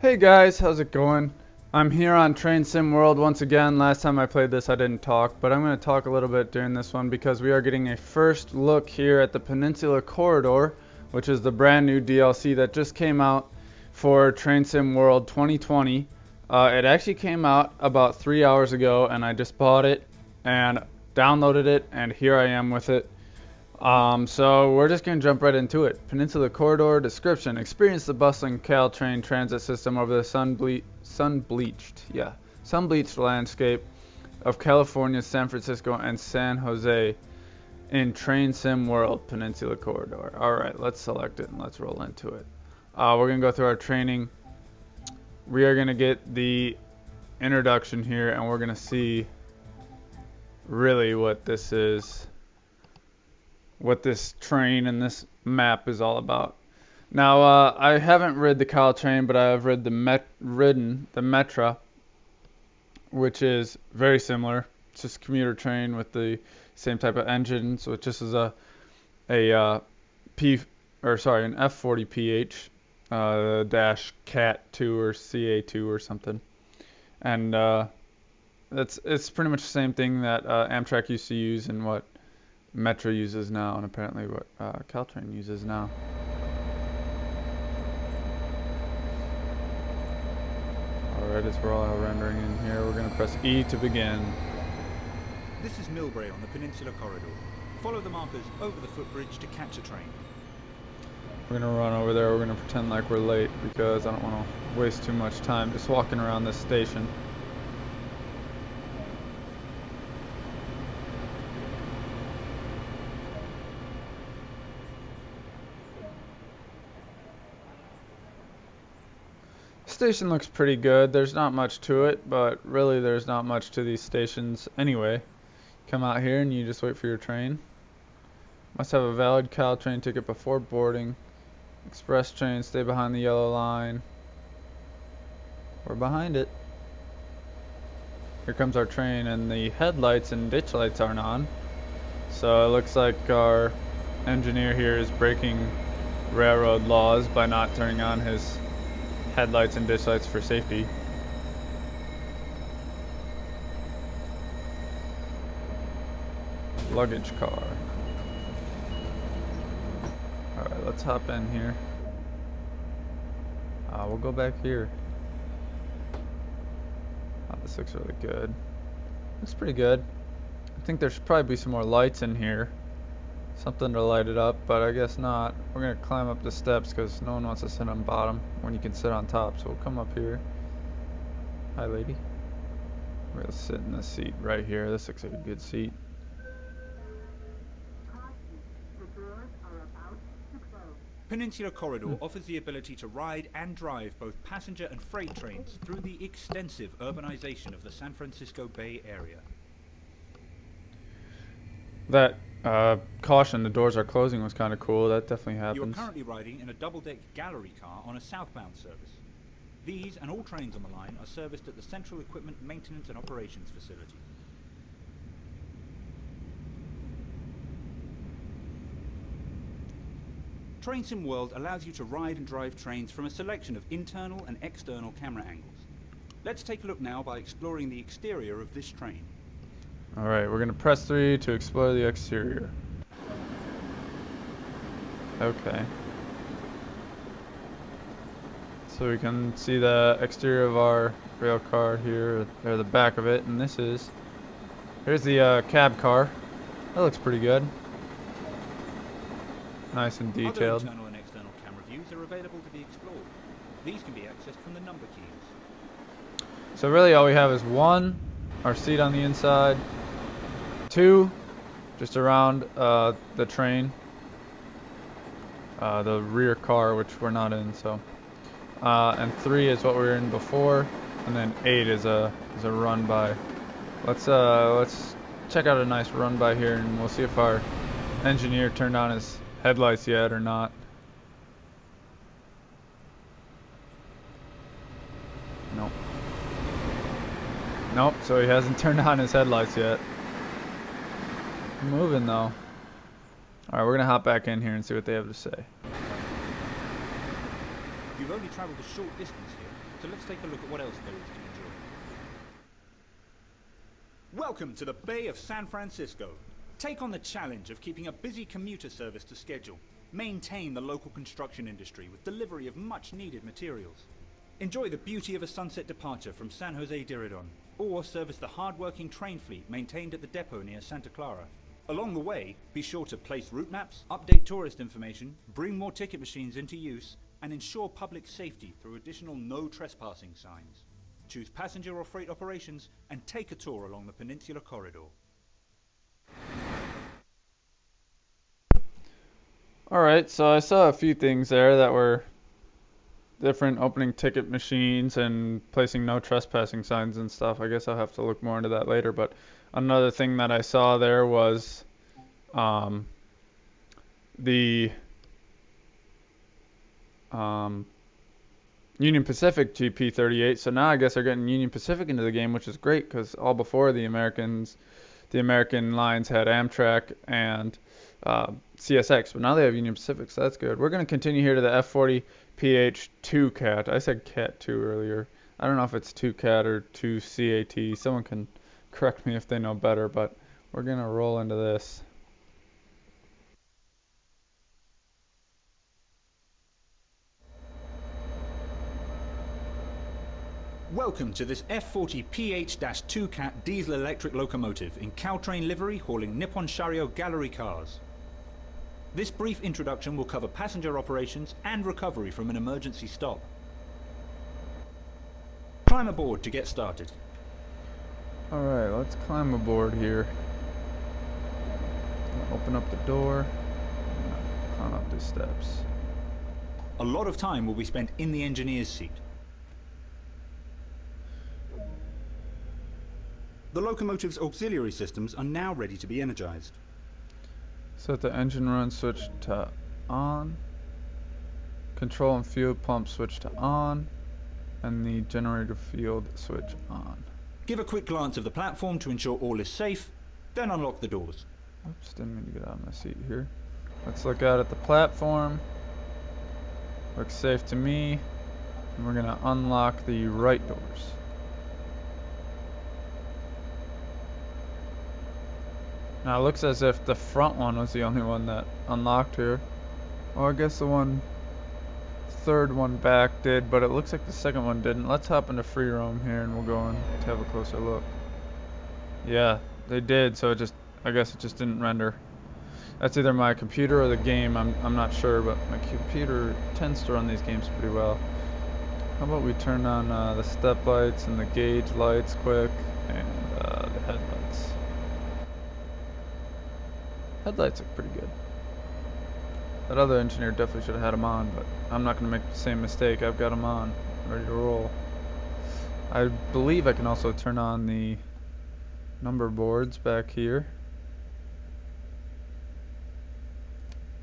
Hey guys, how's it going? I'm here on Train Sim World once again. Last time I played this I didn't talk, but I'm going to talk a little bit during this one because we are getting a first look here at the Peninsular Corridor, which is the brand new DLC that just came out for Train Sim World 2020. It actually came out about 3 hours ago and I just bought it and downloaded it, and here I am with it. So we're just going to jump right into it. Peninsular Corridor description. Experience the bustling Caltrain transit system over the sun-bleached landscape of California's San Francisco and San Jose in Train Sim World Peninsular Corridor. Alright, let's select it and let's roll into it. We're going to go through our training. We are going to get the introduction here and we're going to see really what this is. What this train and this map is all about. Now, I haven't ridden the Caltrain, but I have ridden the Metra, which is very similar. It's just a commuter train with the same type of engine, so it just is an F40PH dash Cat 2 or CA2 or something, and it's pretty much the same thing that Amtrak used to use and what Metra uses now, and apparently what Caltrain uses now. Alright, as we're all rendering in here, we're going to press E to begin. This is Millbrae on the Peninsular Corridor. Follow the markers over the footbridge to catch a train. We're going to run over there. We're going to pretend like we're late because I don't want to waste too much time just walking around this station. Station looks pretty good. There's not much to it, but really there's not much to these stations anyway. Come out here and you just wait for your train. Must have a valid Caltrain ticket before boarding. Express train, stay behind the yellow line. We're behind it. Here comes our train, and the headlights and ditch lights aren't on. So it looks like our engineer here is breaking railroad laws by not turning on his headlights and ditch lights for safety. Luggage car. Alright, let's hop in here. We'll go back here. Oh, this looks really good. Looks pretty good. I think there should probably be some more lights in here. Something to light it up, but I guess not. We're gonna climb up the steps because no one wants to sit on bottom when you can sit on top. So we'll come up here. Hi, lady. We're gonna sit in this seat right here. This looks like a good seat. Peninsular Corridor offers the ability to ride and drive both passenger and freight trains through the extensive urbanization of the San Francisco Bay Area. That caution, the doors are closing was kind of cool. That definitely happens. You are currently riding in a double-deck gallery car on a southbound service. These and all trains on the line are serviced at the Central Equipment Maintenance and Operations Facility. Train Sim World allows you to ride and drive trains from a selection of internal and external camera angles. Let's take a look now by exploring the exterior of this train. Alright, we're going to press 3 to explore the exterior. Okay. So we can see the exterior of our rail car here, or the back of it, and here's the cab car. That looks pretty good. Nice and detailed. Other internal and external camera views are available to be explored. These can be accessed from the number keys. So really all we have is 1, our seat on the inside, 2, just around the train, the rear car, which we're not in, so, and 3 is what we were in before, and then 8 is a run by. Let's check out a nice run by here, and we'll see if our engineer turned on his headlights yet or not. Nope. Nope, so he hasn't turned on his headlights yet. Moving though. Alright, we're gonna hop back in here and see what they have to say. You've only travelled a short distance here, so let's take a look at what else there is to enjoy. Welcome to the Bay of San Francisco. Take on the challenge of keeping a busy commuter service to schedule. Maintain the local construction industry with delivery of much needed materials. Enjoy the beauty of a sunset departure from San Jose Diridon, or service the hard-working train fleet maintained at the depot near Santa Clara. Along the way, be sure to place route maps, update tourist information, bring more ticket machines into use, and ensure public safety through additional no trespassing signs. Choose passenger or freight operations and take a tour along the Peninsular Corridor. Alright, so I saw a few things there that were different, opening ticket machines and placing no trespassing signs and stuff. I guess I'll have to look more into that later, but another thing that I saw there was the Union Pacific GP38. So now I guess they're getting Union Pacific into the game, which is great because all before the American lines had Amtrak and CSX, but now they have Union Pacific, so that's good. We're going to continue here to the F40 PH2 CAT. I said CAT 2 earlier. I don't know if it's 2 CAT or 2 CAT. Someone can correct me if they know better, but we're going to roll into this. Welcome to this F40 PH-2 CAT diesel electric locomotive in Caltrain livery hauling Nippon Sharyo gallery cars. This brief introduction will cover passenger operations and recovery from an emergency stop. Climb aboard to get started. Alright, let's climb aboard here. Open up the door. Climb up the steps. A lot of time will be spent in the engineer's seat. The locomotive's auxiliary systems are now ready to be energized. Set the engine run switch to on. Control and fuel pump switch to on. And the generator field switch on. Give a quick glance of the platform to ensure all is safe, then unlock the doors. Oops, didn't mean to get out of my seat here. Let's look out at the platform. Looks safe to me. And we're gonna unlock the right doors. Now it looks as if the front one was the only one that unlocked here. Well, I guess the third one back did, but it looks like the second one didn't. Let's hop into free roam here and we'll go in to have a closer look. Yeah, they did, so I guess it just didn't render. That's either my computer or the game, I'm not sure, but my computer tends to run these games pretty well. How about we turn on the step lights and the gauge lights quick, and the headlights. Headlights look pretty good. That other engineer definitely should have had them on, but I'm not going to make the same mistake. I've got them on, ready to roll. I believe I can also turn on the number boards back here.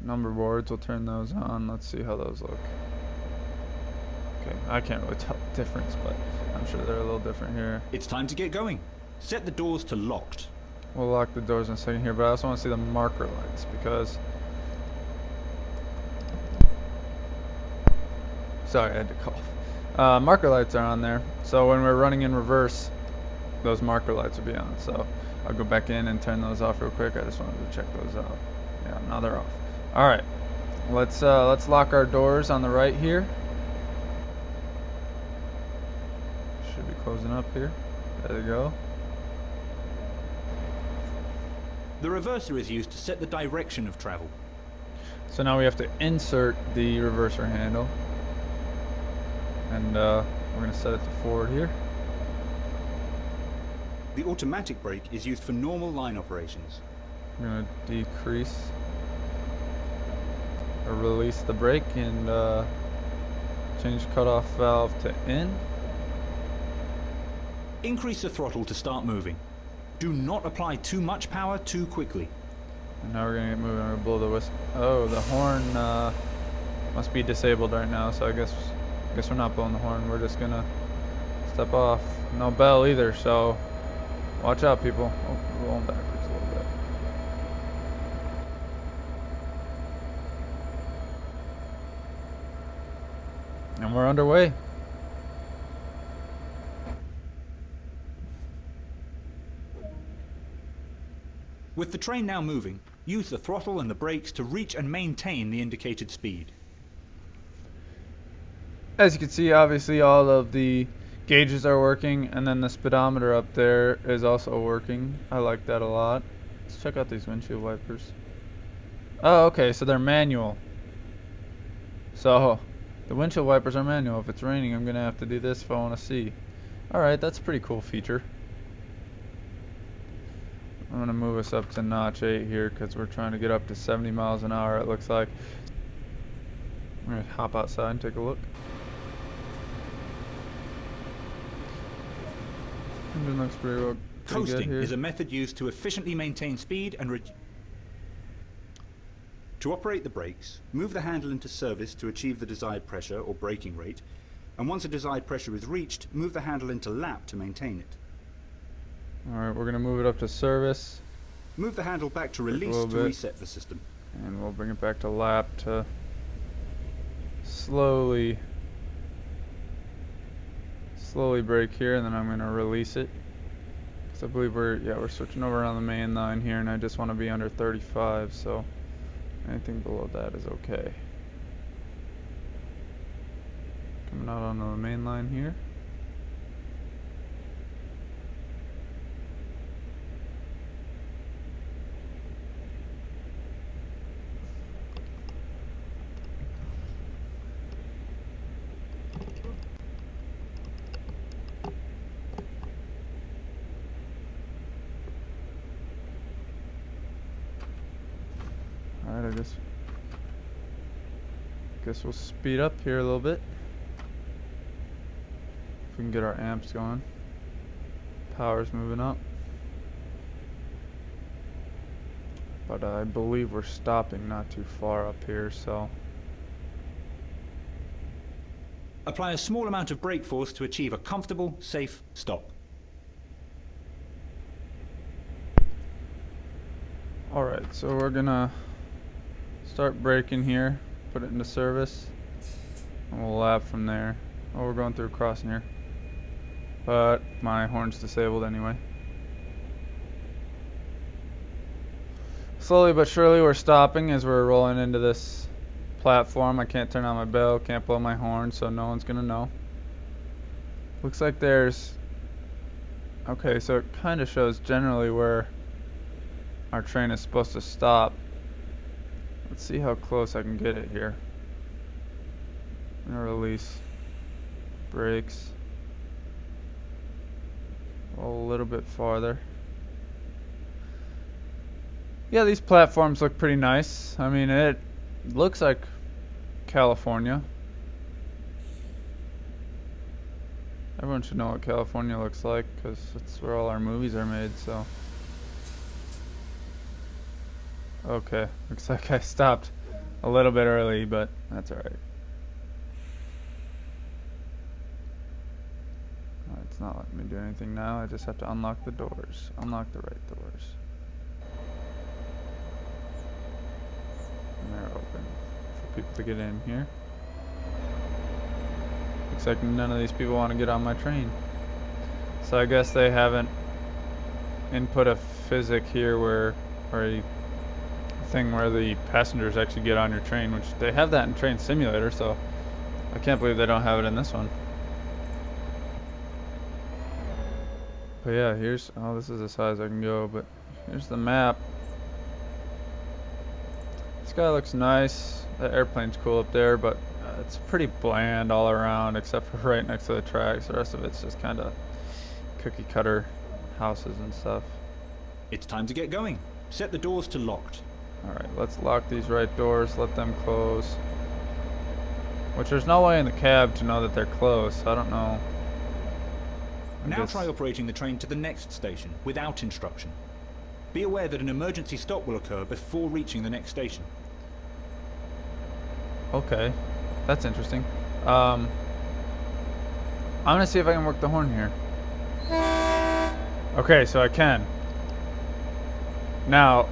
Number boards, we'll turn those on. Let's see how those look. Okay, I can't really tell the difference, but I'm sure they're a little different here. It's time to get going. Set the doors to locked. We'll lock the doors in a second here, but I also want to see the marker lights because... Sorry, I had to cough. Marker lights are on there, so when we're running in reverse, those marker lights will be on. So I'll go back in and turn those off real quick. I just wanted to check those out. Yeah, now they're off. All right, let's lock our doors on the right here. Should be closing up here. There they go. The reverser is used to set the direction of travel. So now we have to insert the reverser handle. And we're going to set it to forward here. The automatic brake is used for normal line operations. I'm going to decrease or release the brake and change cutoff valve to in. Increase the throttle to start moving. Do not apply too much power too quickly. And now we're going to get moving. We're going to blow the whistle. Oh, the horn must be disabled right now, so I guess we're not blowing the horn. We're just going to step off. No bell either, so watch out, people. Oh, we're rolling backwards a little bit. And we're underway. With the train now moving, use the throttle and the brakes to reach and maintain the indicated speed. As you can see, obviously all of the gauges are working, and then the speedometer up there is also working. I like that a lot. Let's check out these windshield wipers. Oh, okay, so they're manual. So the windshield wipers are manual. If it's raining, I'm gonna have to do this if I want to see. Alright, that's a pretty cool feature. I'm gonna move us up to notch 8 here because we're trying to get up to 70 miles an hour, it looks like. I'm gonna hop outside and take a look. Engine looks pretty well. Coasting is a method used to efficiently maintain speed and to operate the brakes, move the handle into service to achieve the desired pressure or braking rate, and once a desired pressure is reached, move the handle into lap to maintain it. Alright, we're going to move it up to service. Move the handle back to release to reset the system. And we'll bring it back to lap to slowly brake here, and then I'm going to release it. Because I believe we're switching over on the main line here, and I just want to be under 35, so anything below that is okay. Coming out onto the main line here. Alright, I guess we'll speed up here a little bit. If we can get our amps going. Power's moving up. But I believe we're stopping not too far up here, so. Apply a small amount of brake force to achieve a comfortable, safe stop. Alright, so we're gonna start braking here, put it into service, and we'll lap from there. Oh, we're going through a crossing here, but my horn's disabled anyway. Slowly but surely we're stopping as we're rolling into this platform. I can't turn on my bell, can't blow my horn, so no one's gonna know. Looks like there's... Okay, so it kind of shows generally where our train is supposed to stop. Let's see how close I can get it here. I'm gonna release brakes a little bit farther. Yeah, these platforms look pretty nice. I mean, it looks like California. Everyone should know what California looks like because it's where all our movies are made, so. Okay, looks like I stopped a little bit early, but that's alright. It's not letting me do anything now. I just have to unlock the doors. Unlock the right doors. And they're open for people to get in here. Looks like none of these people want to get on my train. So I guess they haven't input a physic here or a thing where the passengers actually get on your train, which they have that in Train Simulator, so I can't believe they don't have it in this one. But yeah, here's, oh, this is as high as I can go, but here's the map. This guy looks nice. The airplane's cool up there, but it's pretty bland all around except for right next to the tracks. The rest of it's just kind of cookie cutter houses and stuff. It's time to get going. Set the doors to locked. Alright, let's lock these right doors, let them close. Which there's no way in the cab to know that they're closed, so I don't know. Now try operating the train to the next station without instruction. Be aware that an emergency stop will occur before reaching the next station. Okay, that's interesting. I'm gonna see if I can work the horn here. Okay, so I can. Now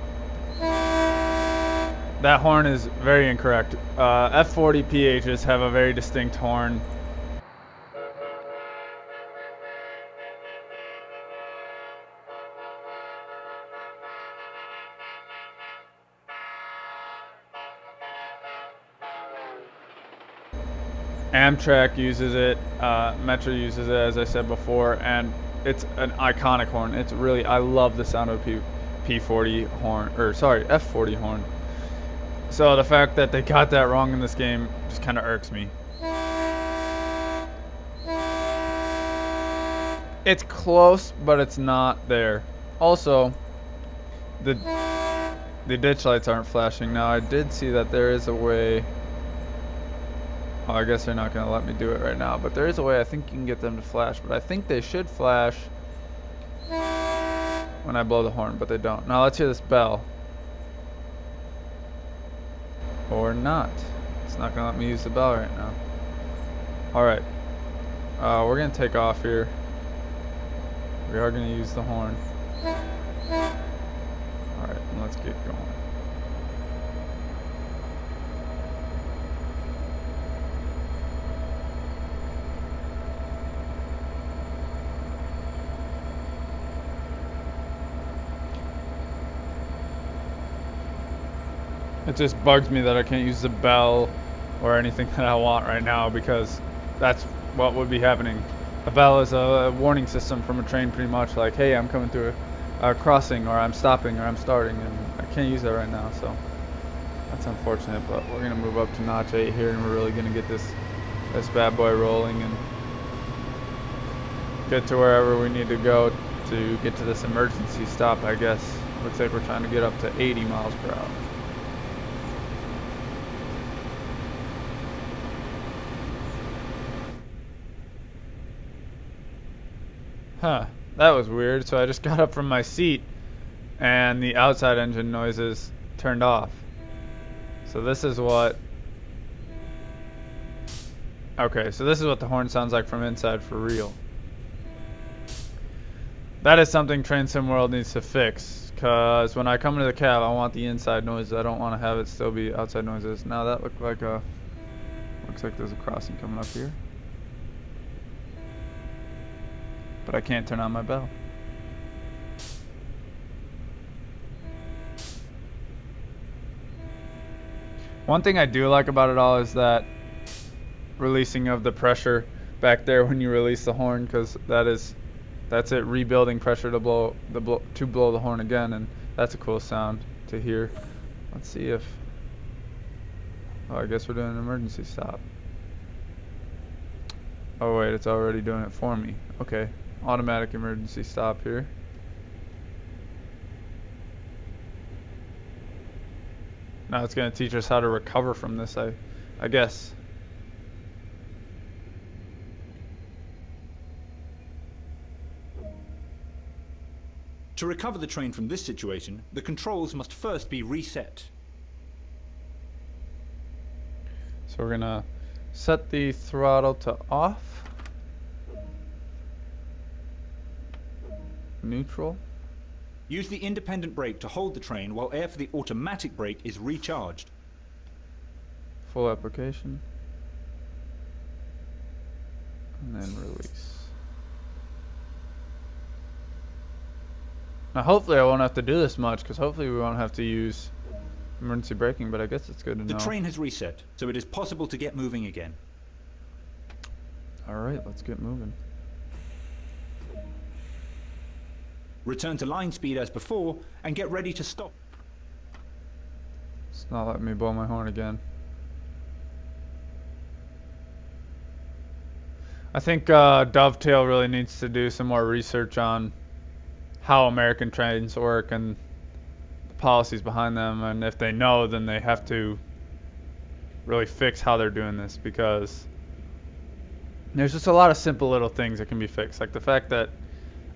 That horn is very incorrect. F40 PHs have a very distinct horn. Amtrak uses it, Metro uses it, as I said before, and it's an iconic horn. It's really, I love the sound of P40 horn, or sorry, F40 horn. So the fact that they got that wrong in this game just kind of irks me. It's close, but it's not there. Also, the ditch lights aren't flashing. Now I did see that there is a way. Oh, I guess they're not going to let me do it right now, but there is a way I think you can get them to flash, but I think they should flash when I blow the horn, but they don't. Now let's hear this bell. Or not. It's not going to let me use the bell right now. Alright. We're going to take off here. We are going to use the horn. Alright, let's get going. It just bugs me that I can't use the bell or anything that I want right now, because that's what would be happening. A bell is a warning system from a train, pretty much, like, hey, I'm coming through a crossing, or I'm stopping, or I'm starting, and I can't use that right now, so that's unfortunate. But we're going to move up to notch 8 here, and we're really going to get this bad boy rolling and get to wherever we need to go to get to this emergency stop, I guess. Looks like we're trying to get up to 80 miles per hour. Huh, that was weird. So I just got up from my seat and the outside engine noises turned off. So this is what... Okay, so this is what the horn sounds like from inside for real. That is something Train Sim World needs to fix, because when I come into the cab, I want the inside noises. I don't want to have it still be outside noises. Now that looks like there's a crossing coming up here. But I can't turn on my bell. One thing I do like about it all is that releasing of the pressure back there when you release the horn, because that's it rebuilding pressure to blow the horn again, and that's a cool sound to hear. Let's see if... Oh, I guess we're doing an emergency stop. Oh wait, it's already doing it for me. Okay. Automatic emergency stop here. Now it's going to teach us how to recover from this, I guess. To recover the train from this situation, the controls must first be reset. So we're going to set the throttle to off. Neutral. Use the independent brake to hold the train while air for the automatic brake is recharged. Full application. And then release. Now hopefully I won't have to do this much, because hopefully we won't have to use emergency braking, but I guess it's good to know. The train has reset, so it is possible to get moving again. Alright, let's get moving. Return to line speed as before, and get ready to stop. It's not letting me blow my horn again. I think Dovetail really needs to do some more research on how American trains work and the policies behind them, and if they know, then they have to really fix how they're doing this, because there's just a lot of simple little things that can be fixed, like the fact that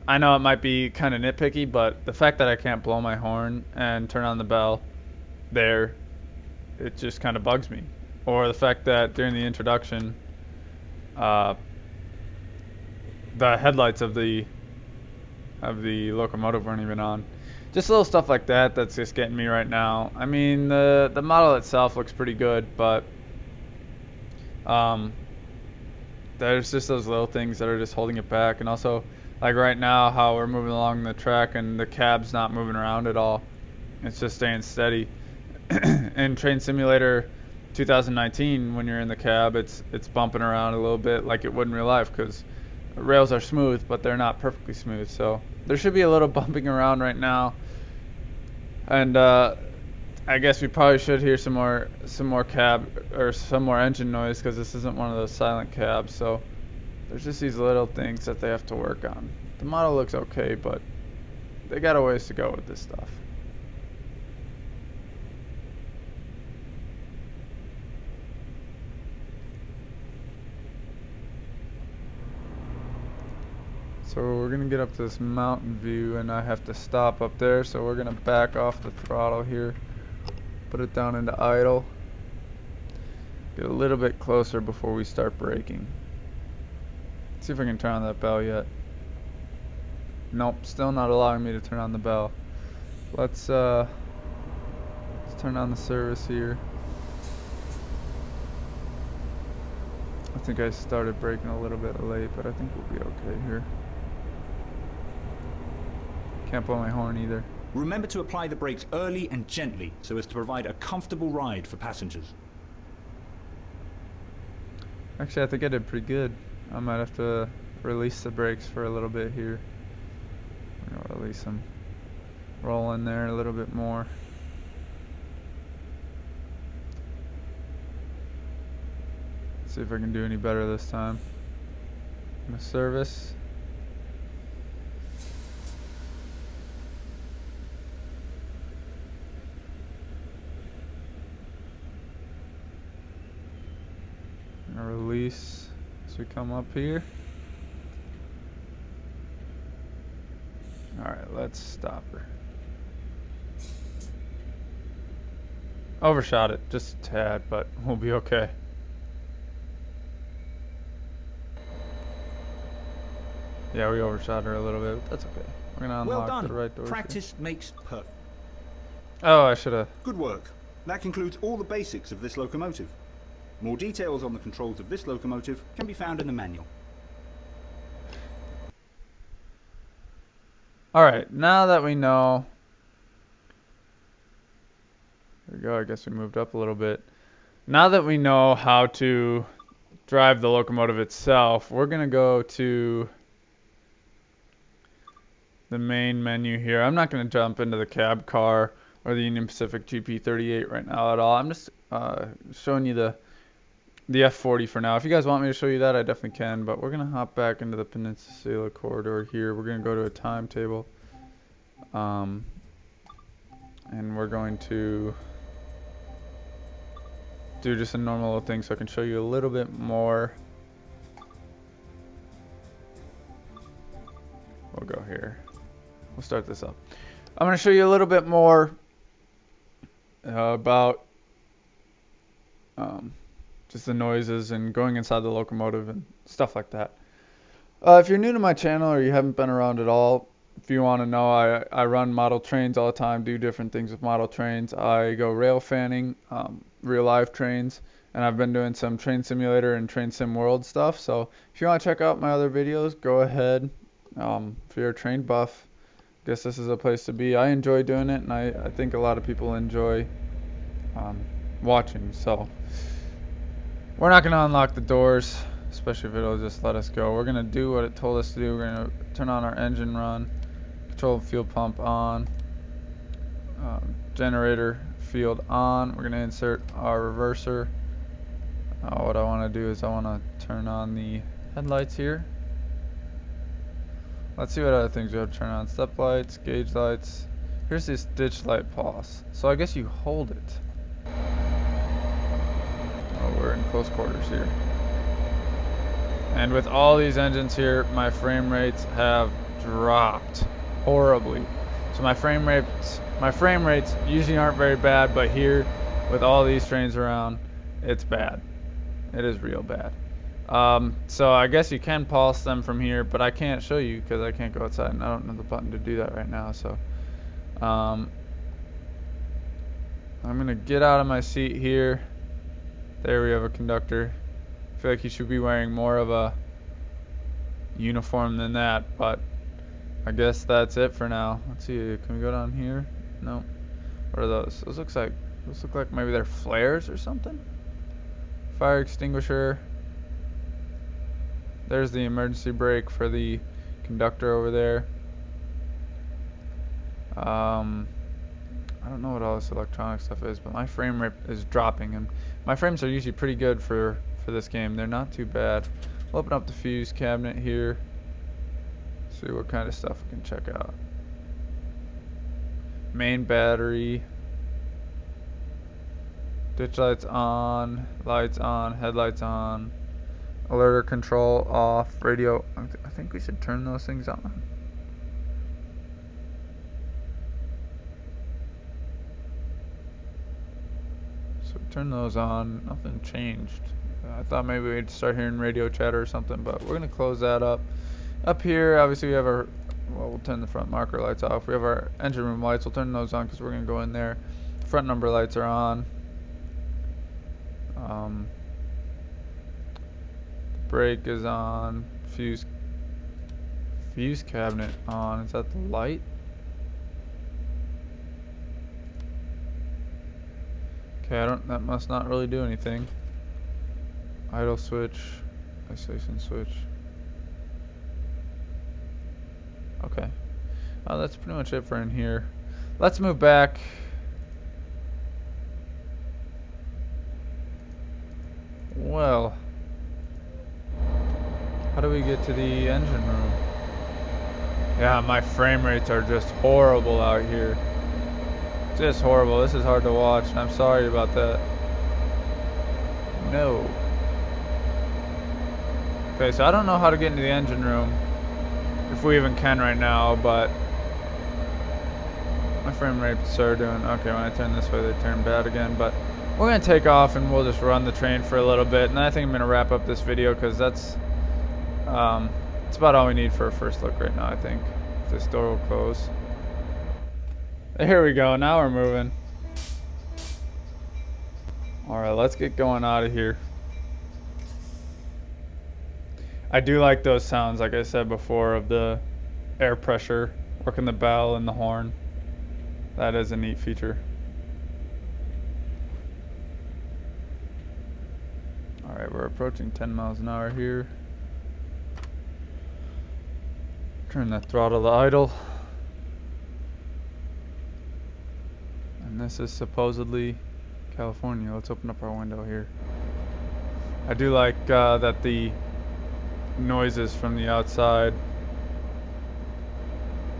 I know it might be kind of nitpicky, but the fact that I can't blow my horn and turn on the bell there, it just kind of bugs me. Or the fact that during the introduction, the headlights of the locomotive weren't even on. just little stuff like that that's just getting me right now. I mean, the model itself looks pretty good, but um, there's just those little things that are just holding it back. And also, like right now, how we're moving along the track and the cab's not moving around at all. It's just staying steady. In Train Simulator 2019, when you're in the cab, it's bumping around a little bit like it would in real life, because rails are smooth, but they're not perfectly smooth. So there should be a little bumping around right now. And I guess we probably should hear some more cab or some more engine noise, because this isn't one of those silent cabs. So there's just these little things that they have to work on. The model looks okay, but they got a ways to go with this stuff. So we're gonna get up to this mountain view, and I have to stop up there, so we're gonna back off the throttle here, put it down into idle, get a little bit closer before we start braking. See if I can turn on that bell yet. Nope, still not allowing me to turn on the bell. Let's turn on the service here. I think I started braking a little bit late, but I think we'll be okay here. Can't blow my horn either. Remember to apply the brakes early and gently so as to provide a comfortable ride for passengers. Actually, I think I did pretty good. I might have to release the brakes for a little bit here. I'm gonna release them. Roll in there a little bit more. See if I can do any better this time. I'm gonna service. Release as we come up here. Alright, let's stop her. Overshot it just a tad, but we'll be okay. Yeah, we overshot her a little bit, but that's okay. We're gonna unlock the right door. Practice makes perfect. Oh, I should have. Good work. That concludes all the basics of this locomotive. More details on the controls of this locomotive can be found in the manual. Alright, now that we know... There we go, I guess we moved up a little bit. Now that we know how to drive the locomotive itself, we're going to go to the main menu here. I'm not going to jump into the cab car or the Union Pacific GP38 right now at all. I'm just showing you the F40 for now. If you guys want me to show you that, I definitely can, but we're going to hop back into the Peninsular Corridor here. We're going to go to a timetable, and we're going to do just a normal little thing so I can show you a little bit more. We'll go here. We'll start this up. I'm going to show you a little bit more about just the noises and going inside the locomotive and stuff like that. If you're new to my channel or you haven't been around at all, if you want to know, I run model trains all the time, do different things with model trains. I go rail fanning, real life trains, and I've been doing some train simulator and train sim world stuff. So if you want to check out my other videos, go ahead. If you're a train buff, I guess this is a place to be. I enjoy doing it, and I think a lot of people enjoy watching. So we're not going to unlock the doors, especially if it'll just let us go. We're going to do what it told us to do. We're going to turn on our engine run, control fuel pump on, generator field on. We're going to insert our reverser. What I want to do is I want to turn on the headlights here. Let's see what other things we have to turn on. Step lights, gauge lights. Here's this ditch light pulse. So I guess you hold it. Oh, we're in close quarters here. And with all these engines here, my frame rates have dropped horribly. So my frame rates usually aren't very bad, but here, with all these trains around, it's bad. It is real bad. So I guess you can pulse them from here, but I can't show you because I can't go outside and I don't know the button to do that right now. So I'm gonna get out of my seat here. There we have a conductor. I feel like he should be wearing more of a uniform than that, but I guess that's it for now. Let's see, can we go down here? No. What are those? Those look like maybe they're flares or something. Fire extinguisher. There's the emergency brake for the conductor over there. I don't know what all this electronic stuff is, but my frame rate is dropping, and my frames are usually pretty good for this game. They're not too bad. We'll open up the fuse cabinet here. See what kind of stuff we can check out. Main battery. Ditch lights on, headlights on. Alerter control off, radio. I think we should turn those things on. So turn those on, nothing changed. I thought maybe we'd start hearing radio chatter or something, but we're gonna close that up. Up here, obviously we have our, well, we'll turn the front marker lights off. We have our engine room lights, we'll turn those on because we're gonna go in there. Front number lights are on. Brake is on. Fuse cabinet on. Is that the light? Okay, that must not really do anything. Idle switch, isolation switch. Okay. That's pretty much it for in here. Let's move back. Well, how do we get to the engine room? Yeah, my frame rates are just horrible out here. Just horrible. This is hard to watch, and I'm sorry about that. No. Okay, so I don't know how to get into the engine room, if we even can right now, but my frame rates are doing okay. When I turn this way, they turn bad again, but we're gonna take off and we'll just run the train for a little bit, and I think I'm gonna wrap up this video because that's it's about all we need for a first look right now. I think this door will close. Here we go. Now we're moving. All right, let's get going out of here. I do like those sounds, like I said before, of the air pressure working the bell and the horn. That is a neat feature. Alright, we're approaching 10 miles an hour here. Turn that throttle to idle. And this is supposedly California. Let's open up our window here. I do like that the noises from the outside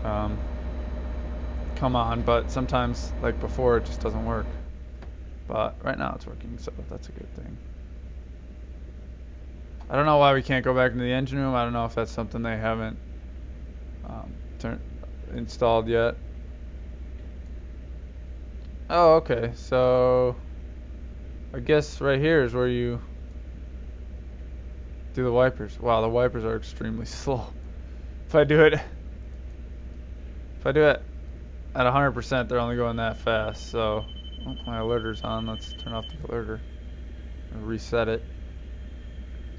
come on, but sometimes, like before, it just doesn't work. But right now it's working, so that's a good thing. I don't know why we can't go back into the engine room. I don't know if that's something they haven't installed yet. Oh, okay. So I guess right here is where you do the wipers. Wow, the wipers are extremely slow. If I do it at 100%, they're only going that fast. So my alerter's on. Let's turn off the alerter and reset it.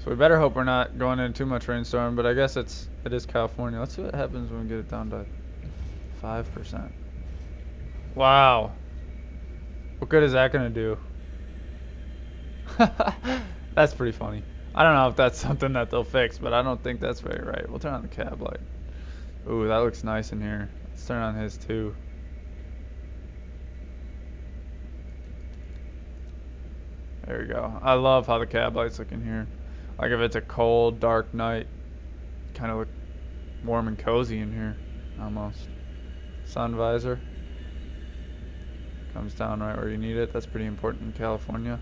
So we better hope we're not going into too much rainstorm, but I guess it is California. Let's see what happens when we get it down to 5%. Wow. What good is that gonna do? That's pretty funny. I don't know if that's something that they'll fix, but I don't think that's very right. We'll turn on the cab light. Ooh, that looks nice in here. Let's turn on his too. There we go. I love how the cab lights look in here. Like if it's a cold, dark night, kind of look warm and cozy in here, almost. Sun visor. Comes down right where you need it. That's pretty important in California.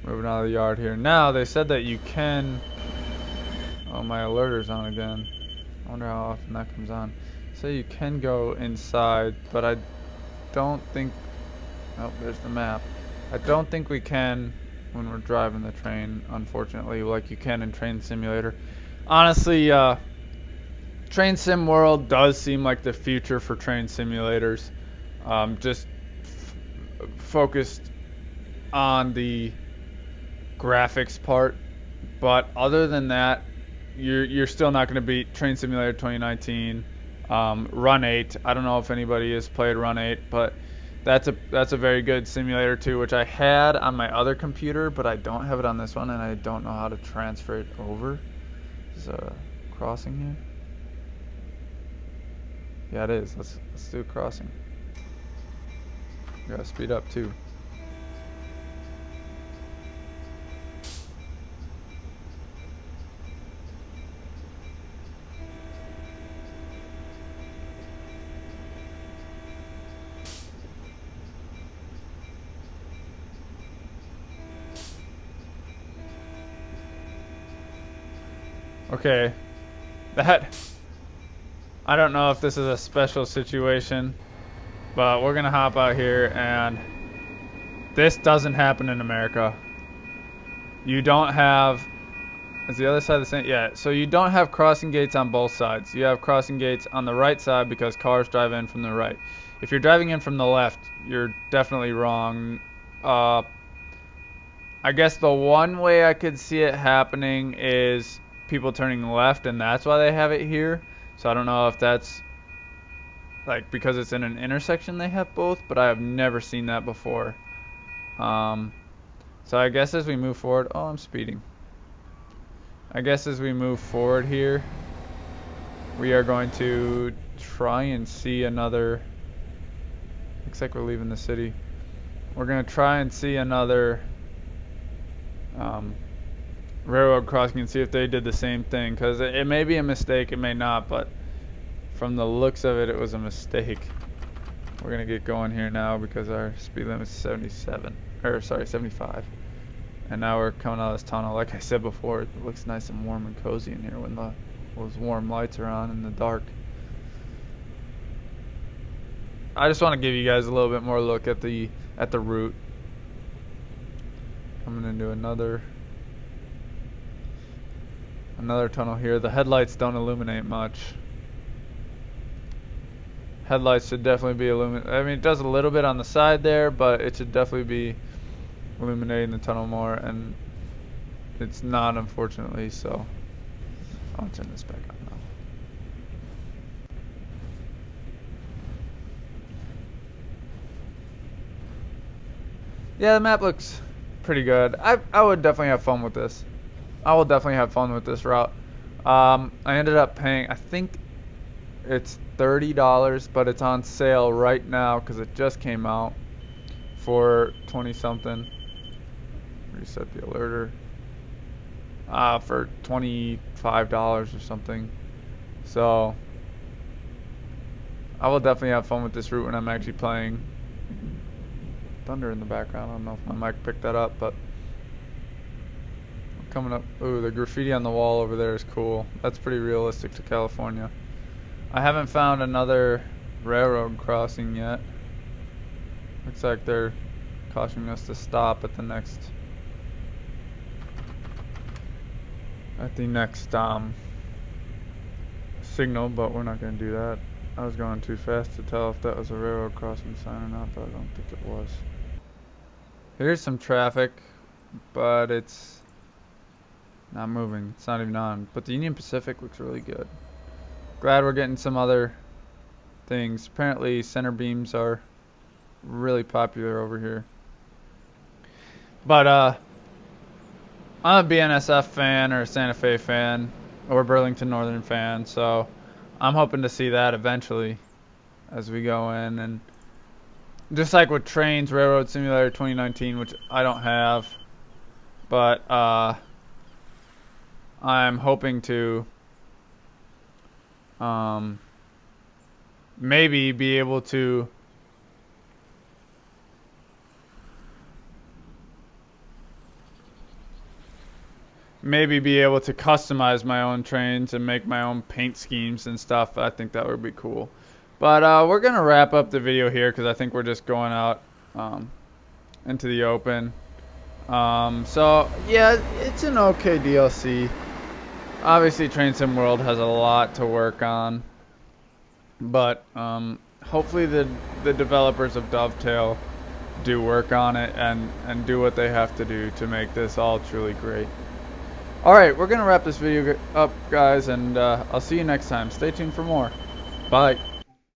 Moving out of the yard here. Now, they said that you can... Oh, my alerter's on again. I wonder how often that comes on. So you can go inside, but I don't think... Oh, there's the map. I don't think we can when we're driving the train, unfortunately, like you can in Train Simulator. Honestly, Train Sim World does seem like the future for train simulators. Just focused on the graphics part, but other than that, you're still not going to beat Train Simulator 2019. Run 8. I don't know if anybody has played Run 8, but that's a very good simulator too, which I had on my other computer, but I don't have it on this one, and I don't know how to transfer it over. Is a crossing here? Yeah, it is. Let's do a crossing. Gotta speed up too. Okay, I don't know if this is a special situation, but we're gonna hop out here, and this doesn't happen in America. You don't have, is the other side the same? Yeah, so you don't have crossing gates on both sides. You have crossing gates on the right side because cars drive in from the right. If you're driving in from the left, you're definitely wrong. I guess the one way I could see it happening is people turning left, and that's why they have it here. So I don't know if that's like because it's in an intersection they have both, but I have never seen that before. So I guess as we move forward, oh, I'm speeding. I guess as we move forward here, we are going to try and see another, looks like we're leaving the city. We're going to try and see another railroad crossing and see if they did the same thing, because it may be a mistake, it may not, but from the looks of it, it was a mistake. We're gonna get going here now because our speed limit is 75, and now we're coming out of this tunnel. Like I said before, it looks nice and warm and cozy in here when those warm lights are on in the dark. I just want to give you guys a little bit more look at the route. Coming into another tunnel here. The headlights don't illuminate much. Headlights should definitely be illuminated. I mean, it does a little bit on the side there, but it should definitely be illuminating the tunnel more, and it's not, unfortunately, so I'll turn this back on now. Yeah, the map looks pretty good. I would definitely have fun with this. I will definitely have fun with this route. I ended up paying, I think it's $30, but it's on sale right now because it just came out for 20 something. Reset the alerter. For $25 or something. So I will definitely have fun with this route when I'm actually playing. Thunder in the background. I don't know if my mic picked that up, but coming up. Ooh, the graffiti on the wall over there is cool. That's pretty realistic to California. I haven't found another railroad crossing yet. Looks like they're cautioning us to stop at the next signal, but we're not going to do that. I was going too fast to tell if that was a railroad crossing sign or not, but I don't think it was. Here's some traffic, but it's not moving. It's not even on. But the Union Pacific looks really good. Glad we're getting some other things. Apparently center beams are really popular over here. But I'm a BNSF fan or a Santa Fe fan or Burlington Northern fan, so I'm hoping to see that eventually as we go in. And just like with Trains Railroad Simulator 2019, which I don't have, but I'm hoping to maybe be able to customize my own trains and make my own paint schemes and stuff. I think that would be cool. But we're gonna wrap up the video here because I think we're just going out into the open. So yeah, it's an okay DLC. Obviously, Train Sim World has a lot to work on, but hopefully the developers of Dovetail do work on it and do what they have to do to make this all truly great. Alright, we're going to wrap this video up, guys, and I'll see you next time. Stay tuned for more. Bye.